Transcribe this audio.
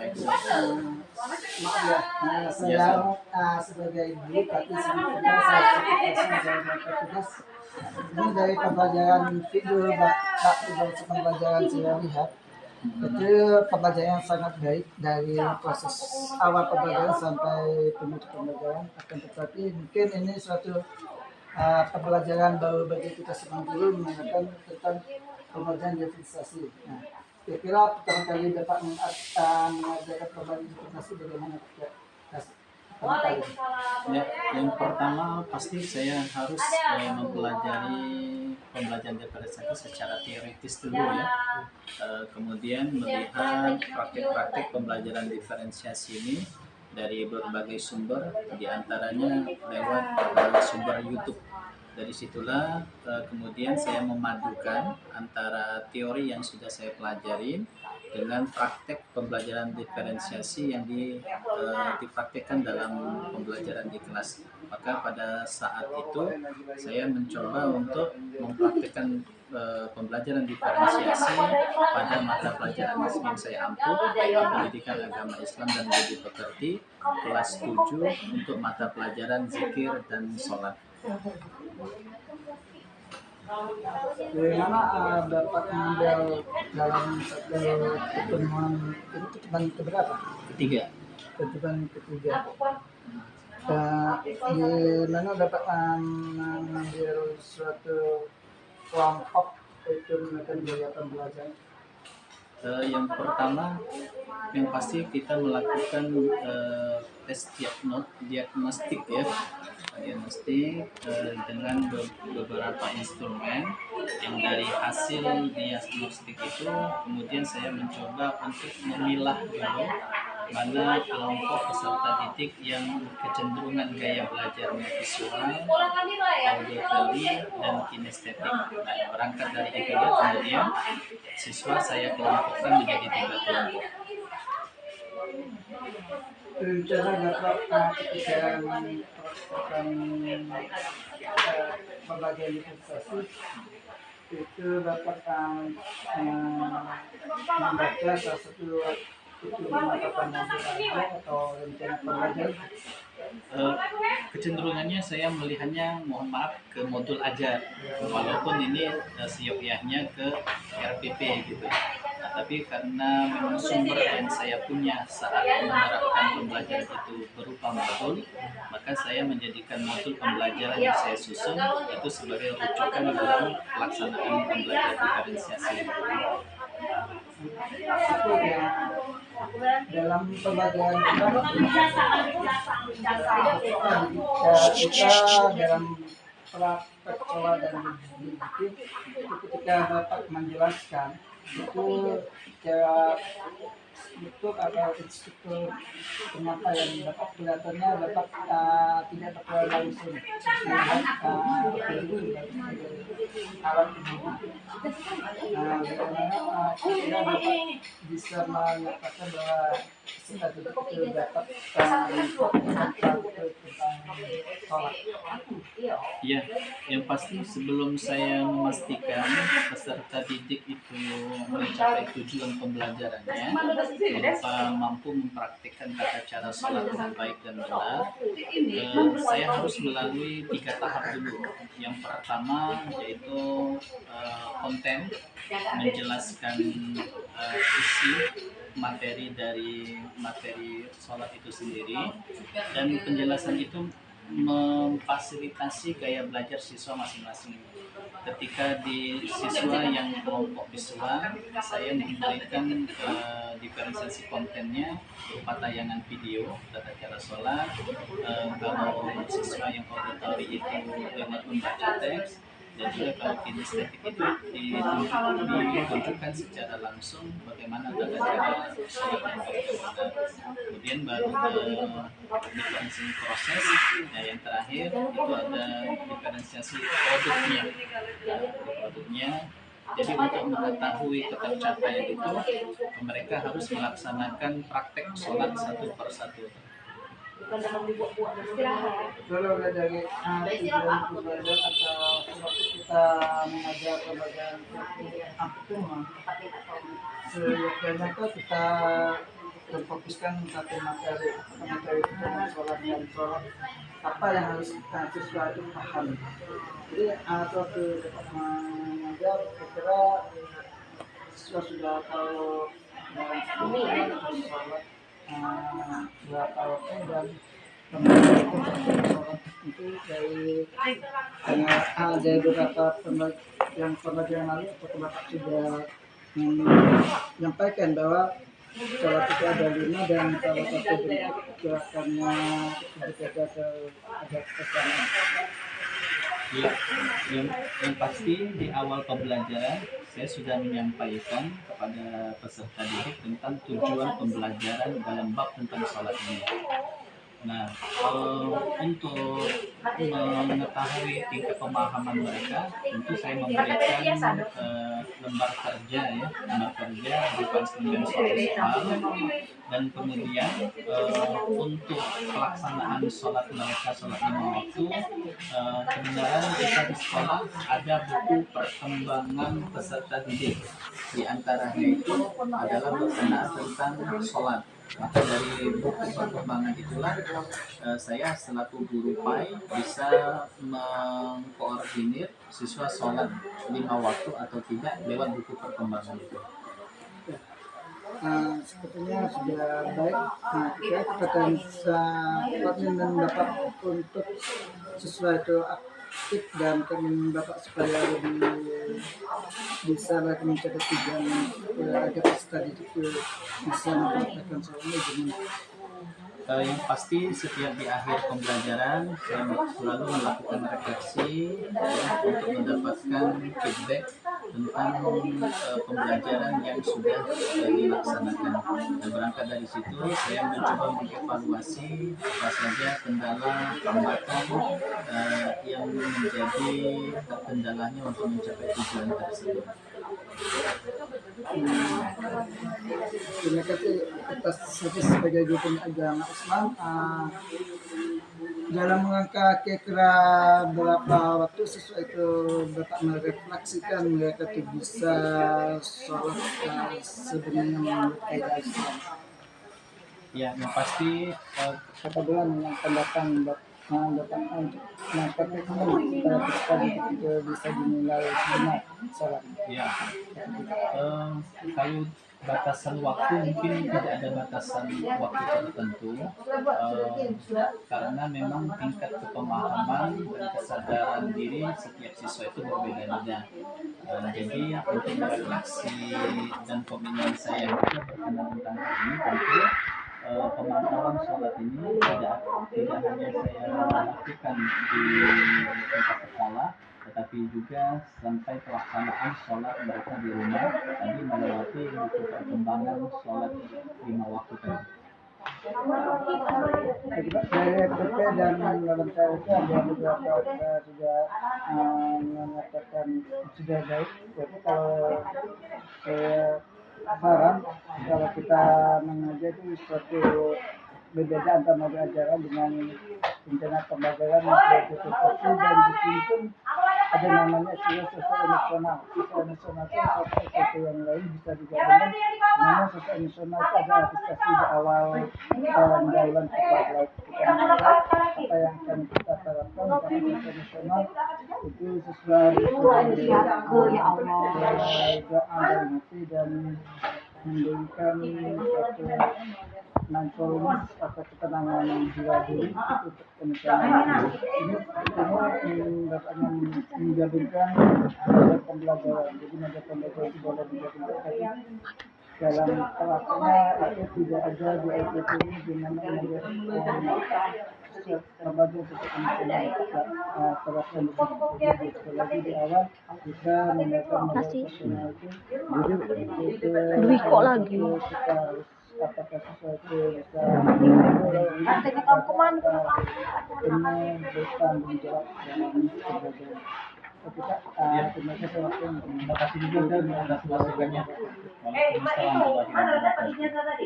Maaf ya, saya sebagai guru tapi sebetulnya saya sebagai petugas. Ini dari pembelajaran video Pak dari pembelajaran saya lihat itu pembelajaran yang sangat baik dari proses awal pembelajaran sampai penutup pembelajaran. Akan tetapi mungkin ini suatu pembelajaran baru bagi kita semua guru mengenai tentang pembelajaran diferensiasi. Nah, kira-kira pertama kali dapat mengajarkan pembelajaran diferensiasi bagaimana ya? Ya, yang pertama pasti saya harus mempelajari pembelajaran diferensiasi secara teoritis dulu ya. Kemudian melihat praktik-praktik pembelajaran diferensiasi ini dari berbagai sumber, diantaranya lewat sumber YouTube. Dari situlah kemudian saya memadukan antara teori yang sudah saya pelajari dengan praktek pembelajaran diferensiasi yang dipraktekkan dalam pembelajaran di kelas. Maka pada saat itu saya mencoba untuk mempraktekkan pembelajaran diferensiasi pada mata pelajaran yang saya ampuh, pendidikan agama Islam dan budi pekerti, kelas 7 untuk mata pelajaran zikir dan sholat. Bagaimana dapat mengambil dalam satu pertemuan itu pertemuan keberapa? Ketiga. Pertemuan ketiga. Di mana dapat mengambil suatu kelompok itu melakukan gaya pembelajaran? Yang pertama, yang pasti kita melakukan tes diagnostik ya, diagnostik dengan beberapa instrumen yang dari hasil diagnostik itu kemudian saya mencoba untuk memilah dulu mana kelompok peserta didik yang kecenderungan gaya belajarnya visual, auditory, dan kinestetik. Nah, berangkat dari itu kemudian siswa saya kelompokkan menjadi 3 kelompok. Cara dapat ketika melakukan pembagian diferensiasi itu dapat membaca salah satu itu mata pelajaran atau rencana pembelajaran. Kecenderungannya saya melihatnya, mohon maaf, ke modul ajar, walaupun ini siogyahnya ke RPP gitu. Nah, tapi karena memang sumber yang saya punya saat menerapkan pembelajaran itu berupa modul, maka saya menjadikan modul pembelajaran yang saya susun itu sebagai rujukan dalam pelaksanaan pembelajaran diferensiasi. Itu yang dalam pembelajaran kita dalam praktek sekolah dan didik itu ketika dapat menjelaskan itu cara struktur atau instruktur kenapa yang dapat kelihatannya dapat tidak terlalu langsung melihat alat ini. Bagaimana kita dapat bisa menyatakan bahwa kita itu dapat tentang sholat. Ya, yang pasti sebelum saya memastikan peserta didik itu mencapai tujuan pembelajarannya, berupa mampu mempraktikkan tata cara sholat dengan baik dan benar, saya harus melalui 3 tahap dulu. Yang pertama yaitu konten, menjelaskan isi materi dari materi sholat itu sendiri, dan penjelasan itu memfasilitasi gaya belajar siswa masing-masing. Ketika di siswa yang kelompok visual, saya memberikan diferensiasi kontennya berupa tayangan video tata cara sholat. Kalau siswa yang auditory itu lewat membaca teks, dan juga kalau kinestetik itu ditunjukkan secara langsung bagaimana tata cara sholat yang baik dan benar. Kemudian baru ke diferensiasi proses. Nah, yang terakhir itu ada diferensiasi produknya. Jadi untuk mengetahui ketercapaian itu, mereka harus melaksanakan praktek sholat satu persatu. Kalau dari tujuan pembelajaran atau waktu kita mengajar pembelajaran itu seyogyanya kita terfokuskan satu materi dengan sholat dan sholat apa yang harus siswa itu paham. Jadi suatu dapat mengajar, saya kira siswa sudah tahu dalam sholat berapa waktu dan sholat itu dari beberapa pembelajaran lalu atau Bapak sudah menyampaikan bahwa sholat itu ada 5 dan salah satu bentuk gerakannya berbeda ada kesamaan. Ya, yang pasti di awal pembelajaran saya sudah menyampaikan kepada peserta didik tentang tujuan pembelajaran dalam bab tentang sholat ini. Nah, untuk mengetahui tingkat pemahaman mereka, tentu saya memberikan lembar kerja berupa instrumen soal, dan kemudian untuk pelaksanaan sholat mereka, sholat 5 waktu, kebenaran kita di sekolah ada buku perkembangan peserta didik. Di antaranya itu adalah berkenaan tentang sholat. Maka dari buku perkembangan itulah saya selaku guru PAI bisa mengkoordinir siswa sholat 5 waktu atau tidak lewat buku perkembangan itu. Sepertinya sudah baik. Kita akan dan dapat untuk siswa itu aktif dan kami Bapak supaya lebih bisa mencapai tujuan agar studi itu bisa mendapatkan soalnya dengan yang pasti setiap di akhir pembelajaran saya selalu melakukan refleksi untuk mendapatkan feedback tentang pembelajaran yang sudah dilaksanakan. Dan berangkat dari situ saya mencoba mengevaluasi apa saja kendala hambatan yang menjadi kendalanya untuk mencapai tujuan tersebut. Terima kasih atas sebagai guru agama Islam. Dalam mengangka kira berapa waktu siswa itu dapat merefleksikan mereka itu bisa sholat sebenarnya menurut kaidah Islam. Ya, yang pasti Kata bulan yang akan datang untuk mengangkat tadi itu bisa dinilai benar sholat. Ya, kalau batasan waktu mungkin tidak ada batasan waktu tertentu karena memang tingkat kepemahaman dan kesadaran diri setiap siswa itu berbeda-beda. Jadi untuk refleksi dan komitmen saya juga berkenaan tentang ini tentu pemantauan sholat ini tidak hanya saya lakukan di tempat sekolah, tetapi juga sampai pelaksanaan sholat mereka di rumah tadi melewati buku perkembangan sholat 5 waktu tadi. Dari FDP dan volunteer itu ada beberapa sudah mengatakan sudah baik. Jadi kalau saran kalau kita mengajar itu suatu berbeda antara model ajaran dengan rencana pembelajaran betul-betul dan di sini pun ada namanya sosial emosional. Sosial emosional itu sesuatu yang lain bisa digabungkan. Nama sosial emosional itu ada aplikasi di awal pendahuluan kita apa yang akan kita terapkan karena sosial emosional itu sesuai dengan hati dan memberikan suatu mindfulness atau ketenangan jiwa diri untuk emosional. Ini dapat menggabungkan pembelajaran. Jadi ada pembelajaran itu boleh digabungkan tapi dalam pelaksanaan itu tidak ada di IPT ini dengan pembelajaran untuk emosional terapkan di sini. Lagi di awal kita menggunakan emosional itu jadi kok lagi kita harus apakah sesuatu bisa nanti kamu kemana ini bertanggung jawab dalam pembelajaran. Kita terima kasih waktu. Terima kasih juga atas masukannya. Waalaikumsalam warahmatullahi wabarakatuh.